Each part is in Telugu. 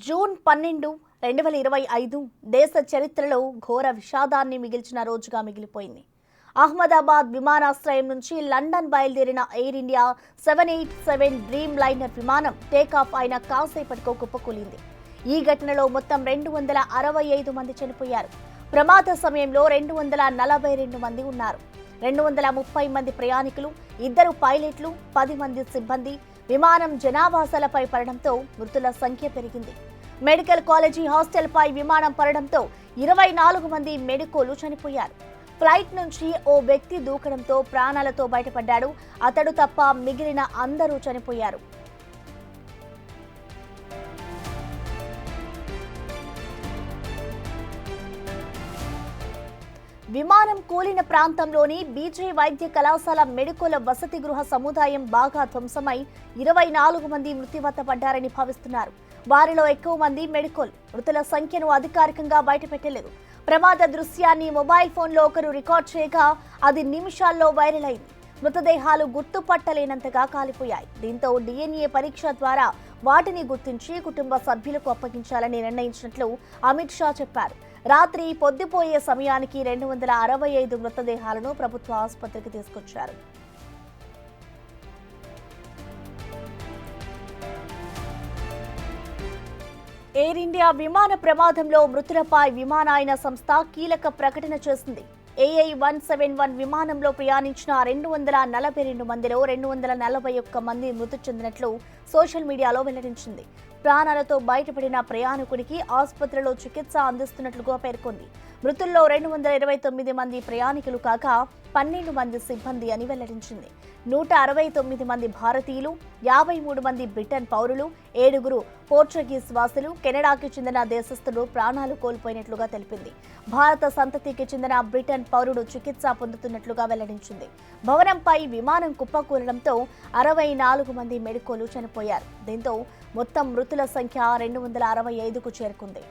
జూన్ 12, 2025 దేశ చరిత్రలో ఘోర విషాదాన్ని మిగిల్చిన రోజుగా మిగిలిపోయింది. అహ్మదాబాద్ విమానాశ్రయం నుంచి లండన్ బయలుదేరిన ఎయిర్ ఇండియా 787 డ్రీమ్ లైనర్ విమానం టేకాఫ్ అయిన కాసేపటికో కుప్పకూలింది. ఈ ఘటనలో మొత్తం 265 మంది చనిపోయారు. ప్రమాద సమయంలో 242 మంది ఉన్నారు. 230 మంది ప్రయాణికులు, 2 పైలట్లు, 10 మంది సిబ్బంది. విమానం జనావాసాలపై పడడంతో మృతుల సంఖ్య పెరిగింది. మెడికల్ కాలేజీ హాస్టల్పై విమానం పడడంతో 24 మంది మెడికోలు చనిపోయారు. ఫ్లైట్ నుంచి ఓ వ్యక్తి దూకడంతో ప్రాణాలతో బయటపడ్డాడు. అతడు తప్ప మిగిలిన అందరూ చనిపోయారు. విమానం కూలిన ప్రాంతంలోని బీజే వైద్య కళాశాల మెడికోల వసతి గృహ సముదాయం బాగా ధ్వంసమై 24 మంది మృత్యువాత పడ్డారని భావిస్తున్నారు. వారిలో ఎక్కువ మంది మెడికోల్. మృతుల సంఖ్యను అధికారికంగా బయటపెట్టలేదు. ప్రమాద దృశ్యాన్ని మొబైల్ ఫోన్లో ఒకరు రికార్డ్ చేయగా అది నిమిషాల్లో వైరల్ అయింది. మృతదేహాలు గుర్తుపట్టలేనంతగా కాలిపోయాయి. దీంతో DNA పరీక్ష ద్వారా వాటిని గుర్తించి కుటుంబ సభ్యులకు అప్పగించాలని నిర్ణయించినట్లు అమిత్ షా చెప్పారు. రాత్రి పొద్దుపోయే సమయానికి 265 మృతదేహాలను ప్రభుత్వ ఆసుపత్రికి తీసుకొచ్చారు. ఎయిర్ ఇండియా విమాన ప్రమాదంలో మృతులపై విమానయాన సంస్థ కీలక ప్రకటన చేసింది. AI-171 విమానంలో ప్రయాణించిన 242 మందిలో 241 మంది మృతి చెందినట్లు సోషల్ మీడియాలో వెల్లడించింది. ప్రాణాలతో బయటపడిన ప్రయాణికుడికి ఆసుపత్రిలో చికిత్స అందిస్తున్నట్లుగా పేర్కొంది. మృతుల్లో 229 మంది ప్రయాణికులు కాగా 12 మంది సిబ్బంది అని వెల్లడించింది. 169 మంది భారతీయులు, 53 మంది బ్రిటన్ పౌరులు, 7 పోర్చుగీస్ వాసులు, కెనడాకి చెందిన దేశస్థులు ప్రాణాలు కోల్పోయినట్లుగా తెలిపింది. భారత సంతతికి చెందిన బ్రిటన్ పౌరుడు చికిత్స పొందుతున్నట్లుగా వెల్లడించింది. భవనంపై విమానం కుప్పకూలడంతో 64 మంది మెడికోలు చనిపోయారు. దీంతో మొత్తం మృతుల సంఖ్య 265కు చేరుకుంది.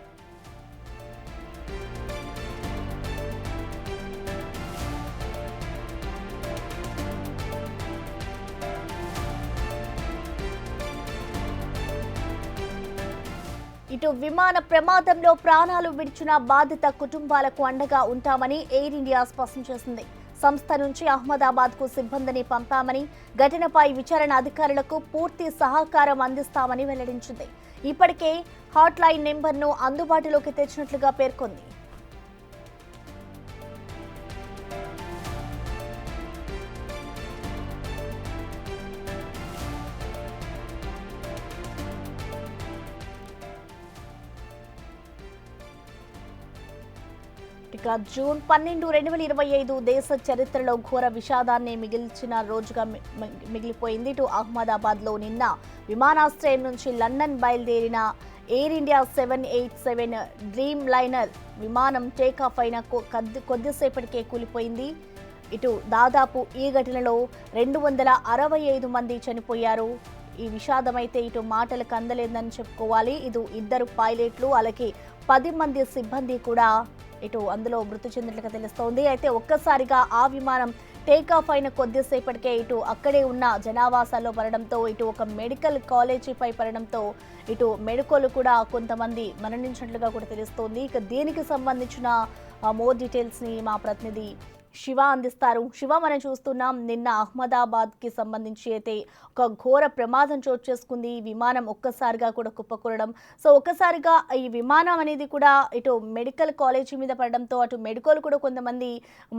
ఇటు విమాన ప్రమాదంలో ప్రాణాలు విడిచిన బాధిత కుటుంబాలకు అండగా ఉంటామని ఎయిర్ ఇండియా స్పష్టం చేసింది. సంస్థ నుంచి అహ్మదాబాద్కు సిబ్బందిని పంపామని, ఘటనపై విచారణ అధికారులకు పూర్తి సహకారం అందిస్తామని వెల్లడించింది. ఇప్పటికే హాట్లైన్ నెంబర్ను అందుబాటులోకి తెచ్చినట్లుగా పేర్కొంది. జూన్ 12, 2025 దేశ చరిత్రలో ఘోర విషాదాన్ని మిగిల్చిన రోజుగా మిగిలిపోయింది. ఇటు అహ్మదాబాద్లో నిన్న విమానాశ్రయం నుంచి లండన్ బయలుదేరిన ఎయిర్ ఇండియా 787 డ్రీమ్ లైనర్ విమానం టేకాఫ్ అయిన కొద్దిసేపటికే కూలిపోయింది. ఇటు దాదాపు ఈ ఘటనలో 265 మంది చనిపోయారు. ఈ విషాదమైతే ఇటు మాటలకు అందలేదని చెప్పుకోవాలి. ఇటు 2 పైలట్లు, అలాగే 10 మంది సిబ్బంది కూడా ఇటు అందులో మృతి చెందినట్లుగా తెలుస్తోంది. అయితే ఒక్కసారిగా ఆ విమానం టేకాఫ్ అయిన కొద్దిసేపటికే ఇటు అక్కడే ఉన్న జనావాసాల్లో పడడంతో, ఇటు ఒక మెడికల్ కాలేజీపై పడడంతో ఇటు మెడికోలు కూడా కొంతమంది మరణించినట్లుగా కూడా తెలుస్తోంది. ఇక దీనికి సంబంధించిన మోర్ డీటెయిల్స్ని మా ప్రతినిధి శివ అందిస్తారు. శివ, మనం చూస్తున్నాం నిన్న అహ్మదాబాద్కి సంబంధించి అయితే ఒక ఘోర ప్రమాదం చోటు చేసుకుంది. విమానం ఒక్కసారిగా కూడా కుప్పకూలడం. సో ఒక్కసారిగా ఈ విమానం అనేది కూడా ఇటు మెడికల్ కాలేజీ మీద పడడంతో అటు మెడికల్ కూడా కొంతమంది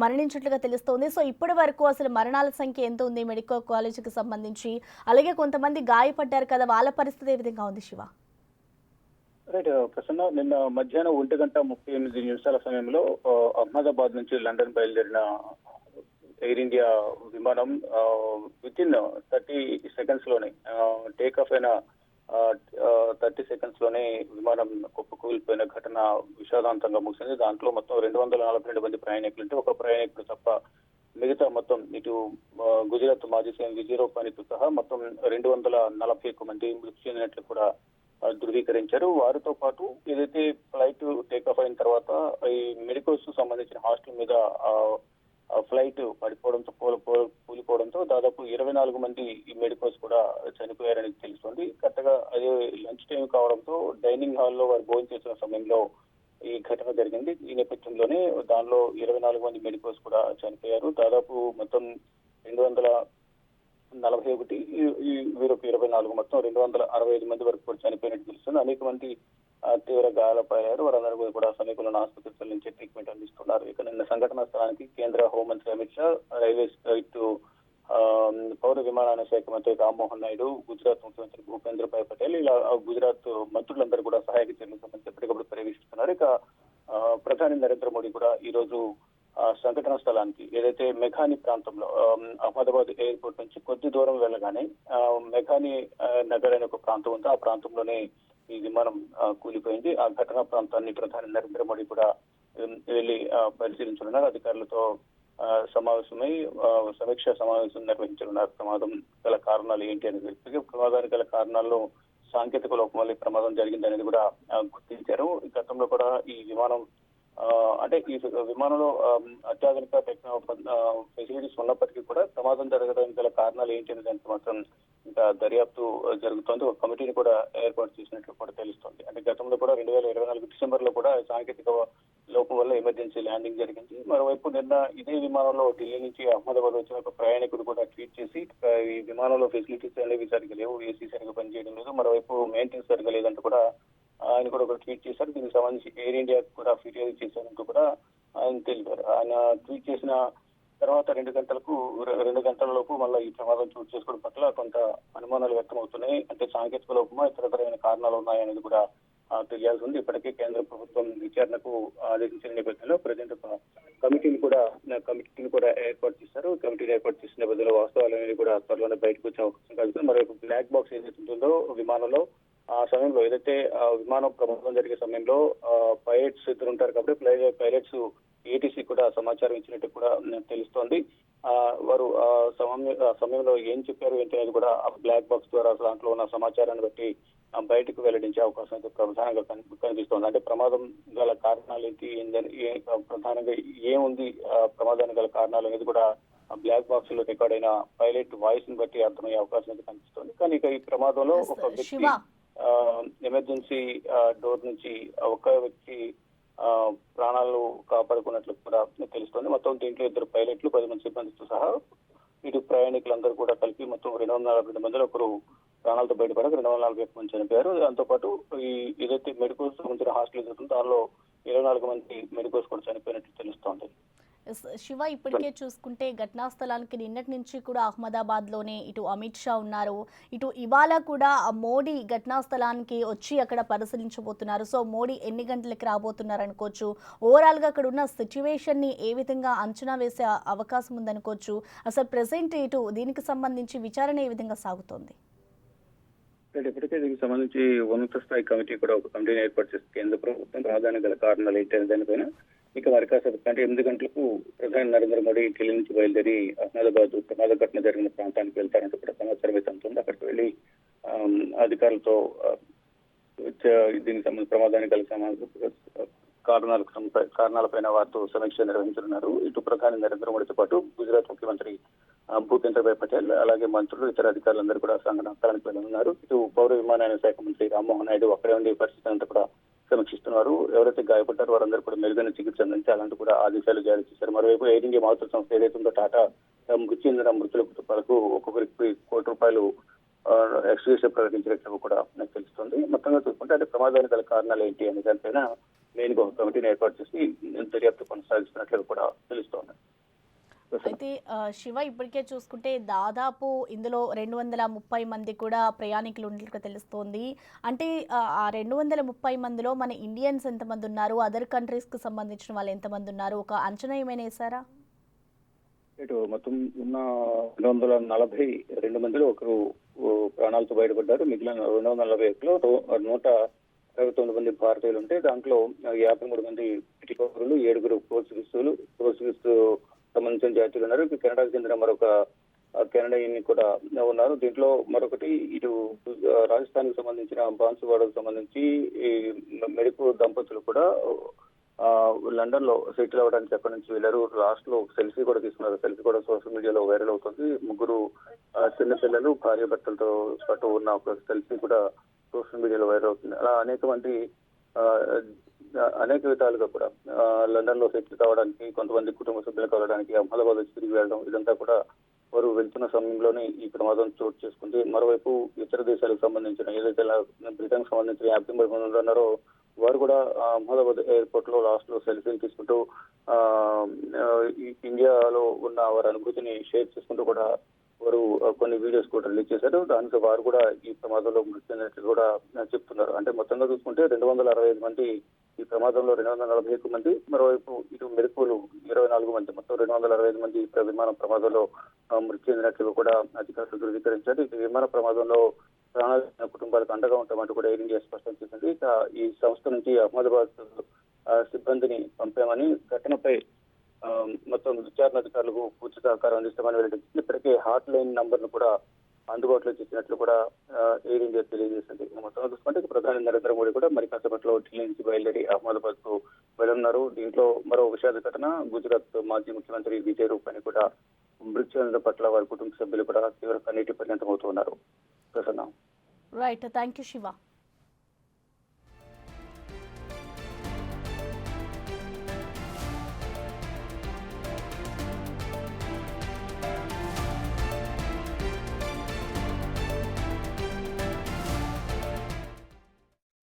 మరణించినట్లుగా తెలుస్తోంది. సో ఇప్పటి వరకు అసలు మరణాల సంఖ్య ఎంత ఉంది మెడికల్ కాలేజీకి సంబంధించి? అలాగే కొంతమంది గాయపడ్డారు కదా, వాళ్ళ పరిస్థితి ఏ విధంగా ఉంది శివ? రైట్ ప్రసన్న, నిన్న మధ్యాహ్నం 1:38 సమయంలో అహ్మదాబాద్ నుంచి లండన్ బయలుదేరిన ఎయిర్ ఇండియా విమానం వితిన్ 30 seconds లోనే టేకాఫ్ అయిన 30 seconds లోనే విమానం కుప్పకూలిపోయిన ఘటన విషాదాంతంగా ముగిసింది. దాంట్లో మొత్తం 242 మంది ప్రయాణికులు ఉంటే ఒక ప్రయాణికుడు తప్ప మిగతా మొత్తం ఇటు గుజరాత్ మాజీ సీఎం విజయ్ రూపానీతో సహా మొత్తం 241 మంది మృతి చెందినట్లు కూడా ధృవీకరించారు. వారితో పాటు ఏదైతే ఫ్లైట్ టేకాఫ్ అయిన తర్వాత ఈ మెడికల్స్ సంబంధించిన హాస్టల్ మీద ఫ్లైట్ పడిపోవడంతో కూలిపోవడంతో దాదాపు 24 మంది ఈ మెడికోస్ కూడా చనిపోయారని తెలుస్తోంది. కరెక్ట్గా అదే లంచ్ టైం కావడంతో డైనింగ్ హాల్లో వారు భోజనం చేసిన సమయంలో ఈ ఘటన జరిగింది. ఈ నేపథ్యంలోనే దానిలో 24 మంది మెడికోస్ కూడా చనిపోయారు. దాదాపు మొత్తం 241 వీరొక 24 మొత్తం 265 మంది వరకు కూడా చనిపోయినట్టు తెలుస్తుంది. అనేక మంది తీవ్ర గాయాలపయ్యారు. వారందరూ కూడా సమీపంలోని ఆసుపత్రికి తరలించి ట్రీట్మెంట్ అందిస్తున్నారు. ఇక నిన్న సంఘటనా స్థలానికి కేంద్ర హోంమంత్రి అమిత్ షా, రైల్వేస్ ఇటు పౌర విమానయాన శాఖ మంత్రి రామ్మోహన్ నాయుడు, గుజరాత్ ముఖ్యమంత్రి భూపేంద్ర భాయ్ పటేల్ ఇలా గుజరాత్ మంత్రులందరూ కూడా సహాయక చర్యలకు సంబంధించి ఎప్పటికప్పుడు పర్యవేక్షిస్తున్నారు. ఇక ప్రధాని నరేంద్ర మోడీ కూడా ఈ రోజు సంఘటన స్థలానికి ఏదైతే మెఘాని ప్రాంతంలో అహ్మదాబాద్ ఎయిర్పోర్ట్ నుంచి కొద్ది దూరం వెళ్ళగానే మెఘాని నగర్ అనే ఒక ప్రాంతం ఉంది. ఆ ప్రాంతంలోనే ఈ విమానం కూలిపోయింది. ఆ ఘటనా ప్రాంతాన్ని ప్రధాని నరేంద్ర మోడీ కూడా వెళ్లి పరిశీలించనున్నారు. అధికారులతో సమావేశమై సమీక్షా సమావేశం నిర్వహించనున్నారు. ప్రమాదం గల కారణాలు ఏంటి అనేది, ప్రమాదానికి గల కారణాల్లో సాంకేతిక లోపం వల్ల ప్రమాదం జరిగిందనేది కూడా గుర్తించారు. గతంలో కూడా ఈ విమానం అంటే ఈ విమానంలో అత్యాధునిక ఫెసిలిటీస్ ఉన్నప్పటికీ కూడా ప్రమాదం జరగడానికి గల కారణాలు ఏంటి అనే దానికి మాత్రం ఇంకా దర్యాప్తు జరుగుతోంది. ఒక కమిటీని కూడా ఏర్పాటు చేసినట్లు కూడా తెలుస్తోంది. అంటే గతంలో కూడా 2024 డిసెంబర్ లో కూడా సాంకేతిక లోపం వల్ల ఎమర్జెన్సీ ల్యాండింగ్ జరిగింది. మరోవైపు నిన్న ఇదే విమానంలో ఢిల్లీ నుంచి అహ్మదాబాద్ వచ్చిన ఒక ప్రయాణికుడు కూడా ట్వీట్ చేసి ఈ విమానంలో ఫెసిలిటీస్ అనేవి సరిగ్గా లేవు, ఏసీ సరిగ్గా పనిచేయడం లేదు, మరోవైపు మెయింటెనెన్స్ సరిగ్గా లేదంటూ కూడా ఆయన కూడా ఒక ట్వీట్ చేశారు. దీనికి సంబంధించి ఎయిర్ ఇండియా కూడా ఫిర్యాదు చేశారంటూ కూడా ఆయన తెలిపారు. ఆయన ట్వీట్ చేసిన తర్వాత 2 గంటల లోపు మళ్ళీ ఈ ప్రమాదం చోటు చేసుకోవడం పట్ల కొంత అనుమానాలు వ్యక్తమవుతున్నాయి. అంటే సాంకేతిక లోపమా ఇతరతరమైన కారణాలు ఉన్నాయనేది కూడా తెలియాల్సి ఉంది. ఇప్పటికే కేంద్ర ప్రభుత్వం విచారణకు ఆదేశించిన నేపథ్యంలో ప్రజెంట్ కమిటీని కూడా ఏర్పాటు చేశారు. కమిటీని ఏర్పాటు చేసిన నేపథ్యంలో వాస్తవాలనేవి కూడా త్వరలోనే బయటకు వచ్చే అవకాశం కలుగుతుంది. మరోవైపు బ్లాక్ బాక్స్ ఏదైతే ఉంటుందో విమానంలో ఆ సమయంలో ఏదైతే విమానం ప్రమాదం జరిగే సమయంలో పైలట్స్ ఇద్దరు ఉంటారు కాబట్టి పైలట్స్ ఏటీసీ కూడా సమాచారం ఇచ్చినట్టు కూడా తెలుస్తోంది. వారు సమయంలో ఏం చెప్పారు ఏంటి అనేది కూడా బ్లాక్ బాక్స్ ద్వారా దాంట్లో ఉన్న సమాచారాన్ని బట్టి బయటకు వెల్లడించే అవకాశం అయితే ప్రధానంగా కనిపిస్తోంది. అంటే ప్రమాదం గల కారణాలు ఏంటి, ప్రధానంగా ఏముంది ప్రమాదానికి గల కారణాలు అనేది కూడా బ్లాక్ బాక్స్ లో రికార్డ్ అయిన పైలట్ వాయిస్ ని బట్టి అర్థమయ్యే అవకాశం అయితే కనిపిస్తోంది. కానీ ఇక ఈ ప్రమాదంలో ఒక వ్యక్తి ఎమర్జెన్సీ డోర్ నుంచి ఒక వ్యక్తి ప్రాణాలు కాపాడుకున్నట్లు కూడా తెలుస్తోంది. మొత్తం దీంట్లో 2 పైలట్లు 10 మంది సిబ్బందితో సహా ఇటు ప్రయాణికులందరూ కూడా కలిపి మొత్తం 242 మందిలో ఒకరు ప్రాణాలతో బయటపడారు, 241 మంది చనిపోయారు. దాంతోపాటు ఈ ఏదైతే మెడికోస్ సంబంధించిన హాస్టల్ జరుగుతుందో దానిలో 24 మంది మెడికోస్ కూడా చనిపోయినట్టు తెలుస్తోంది. శివ, ఇప్పటికే చూసుకుంటే ఘటనా స్థలానికి నిన్నటి నుంచి కూడా అహ్మదాబాద్ లోనే ఇటు అమిత్ షా ఉన్నారు, ఇటు ఇవాళ కూడా మోడీ ఘటనా స్థలానికి వచ్చి అక్కడ పరిశీలించబోతున్నారు. సో మోడీ ఎన్ని గంటలకి రాబోతున్నారు అనుకోవచ్చు, ఓవరాల్ గా అక్కడ ఉన్న సిచ్యువేషన్ ని ఏ విధంగా అంచనా వేసే అవకాశం ఉందనుకోవచ్చు. అసలు ప్రెసెంట్ ఇటు దీనికి సంబంధించి విచారణ ఏ విధంగా సాగుతోంది? ఇప్పటికే దీనికి సంబంధించి ఉన్నత స్థాయి కమిటీ కూడా ఒక కమిటీని ఏర్పాటు చేసి కేంద్ర ప్రభుత్వం ప్రాధాన్యత గల కారణాలు ఏంటి దానిపైన ఇక మరి కాసేపు అంటే 8 గంటలకు ప్రధాని నరేంద్ర మోడీ ఢిల్లీ నుంచి బయలుదేరి అహ్మదాబాద్ ప్రమాద ఘటన జరిగిన ప్రాంతానికి వెళ్తారంటూ కూడా సమాచారం అయితే అందుతుంది. అక్కడికి వెళ్లి అధికారులతో దీనికి సంబంధించి ప్రమాదానికి గల కారణాలపైన వారితో సమీక్ష నిర్వహించనున్నారు. ఇటు ప్రధాని నరేంద్ర మోడీతో పాటు గుజరాత్ ముఖ్యమంత్రి భూపేంద్ర భాయ్ పటేల్ అలాగే మంత్రులు ఇతర అధికారులందరూ కూడా సంఘటన స్థలానికి వెళ్ళనున్నారు. ఇటు పౌర విమానయాన శాఖ మంత్రి రామ్మోహన్ నాయుడు అక్కడే ఉండి పరిస్థితి అంతా కూడా సమీక్షిస్తున్నారు. ఎవరైతే గాయపడ్డారో వారందరూ కూడా మెరుగైన చికిత్స అందించాలంటూ కూడా ఆదేశాలు జారీ చేశారు. మరోవైపు ఎయిర్ ఇండియా మాతృ సంస్థ ఏదైతే ఉందో టాటా మృతి చెందిన మృతుల కుటుంబాలకు ఒక్కొక్కరికి ₹1 కోటి ఎక్స్గ్రేషియా ప్రకటించినట్లు కూడా నాకు తెలుస్తుంది. మొత్తంగా చూసుకుంటే అంటే ప్రమాదానికి గల కారణాలు ఏంటి అనే దానిపైన మెయిన్ గా కమిటీని ఏర్పాటు చేసి దర్యాప్తు కొనసాగిస్తున్నట్లు కూడా తెలుస్తోంది. అయితే శివ, ఇప్పటికే చూసుకుంటే దాదాపు ఇందులో 230 మంది కూడా ప్రయాణికులు ఉన్నట్లు తెలుస్తోంది. అంటే ఆ 230 మందిలో మన ఇండియన్స్ ఎంతమంది ఉన్నారు, అదర్ కంట్రీస్ కు సంబంధించిన వాళ్ళు ఎంతమంది ఉన్నారు, ఒక అంచనా ఏమైనా వేశారా? మొత్తం ఉన్న 242 మందిలో ఒకరు ప్రాణాలతో బయటపడ్డారు. మిగిలిన 241లో 169 మంది భారతీయులు ఉంటే దాంట్లో 53 మంది బ్రిటిష్ పౌరులు, 7 పోర్చుగీస్ సంబంధించిన జాతీయులు ఉన్నారు. కెనడాకు చెందిన మరొక కెనడియన్ కూడా ఉన్నారు. దీంట్లో మరొకటి ఇటు రాజస్థాన్ కి సంబంధించిన బాన్సువాడకు సంబంధించి మెడికో దంపతులు కూడా లండన్ లో సెటిల్ అవ్వడానికి అక్కడి నుంచి వెళ్ళారు. లాస్ట్ లో సెల్ఫీ కూడా తీసుకున్నారు. సెల్ఫీ కూడా సోషల్ మీడియాలో వైరల్ అవుతుంది. ముగ్గురు చిన్న పిల్లలు భార్య భర్తలతో పాటు ఉన్న ఒక సెల్ఫీ కూడా సోషల్ మీడియాలో వైరల్ అవుతుంది. అలా అనేక విధాలుగా కూడా లండన్ లో సెటిల్ కావడానికి, కొంతమంది కుటుంబ సభ్యులు కలవడానికి అహ్మదాబాద్ వచ్చి తిరిగి వెళ్ళడం, ఇదంతా కూడా వారు వెళ్తున్న సమయంలోనే ఈ ప్రమాదం చోటు చేసుకుంది. మరోవైపు ఇతర దేశాలకు సంబంధించిన ఏదైతే బ్రిటన్ సంబంధించిన 59 మంది ఉన్నారో వారు కూడా అహ్మదాబాద్ ఎయిర్పోర్ట్ లో లాస్ట్ లో సెల్ఫీలు తీసుకుంటూ ఇండియాలో ఉన్న వారి అనుభూతిని షేర్ చేసుకుంటూ కూడా వారు కొన్ని వీడియోస్ కూడా రిలీజ్ చేశారు. దానికి వారు కూడా ఈ ప్రమాదంలో మృతి చెందినట్లు కూడా చెప్తున్నారు. అంటే మొత్తంగా చూసుకుంటే 265 మంది ఈ ప్రమాదంలో, 241 మంది, మరోవైపు ఇటు మెరుపులు 24 మంది, మొత్తం 265 మంది ఈ విమాన ప్రమాదంలో మృతి చెందినట్లు కూడా అధికారులు ధృవీకరించారు. ఈ విమాన ప్రమాదంలో ప్రాణాల కుటుంబాలకు అండగా ఉంటామంటూ కూడా ఎయిర్ ఇండియా స్పష్టం చేసింది. ఇక ఈ సంస్థ నుంచి అహ్మదాబాద్ సిబ్బందిని పంపామని, ఘటనపై మొత్తం విచారణ అధికారులకు పూర్తి సహకారం అందిస్తామని వెల్లడించింది. ఇప్పటికే హాట్ లైన్ నంబర్ ను కూడా అందుబాటులో చేసినట్లు కూడా ఎయిర్ ఇండియా తెలియజేసింది. మొత్తం చూసుకుంటే ప్రధాని నరేంద్ర మోడీ కూడా మరి కాసేపట్లో ఢిల్లీ నుంచి బయలుదేరి అహ్మదాబాద్ కు వెళ్తున్నారు. దీంట్లో మరో విషాద ఘటన, గుజరాత్ మాజీ ముఖ్యమంత్రి విజయ్ రూపాని కూడా మృతి చెందడం పట్ల వారి కుటుంబ సభ్యులు కూడా తీవ్ర కన్నీటి పరిణతమవుతున్నారు. Prasanna. Right, thank you Shiva.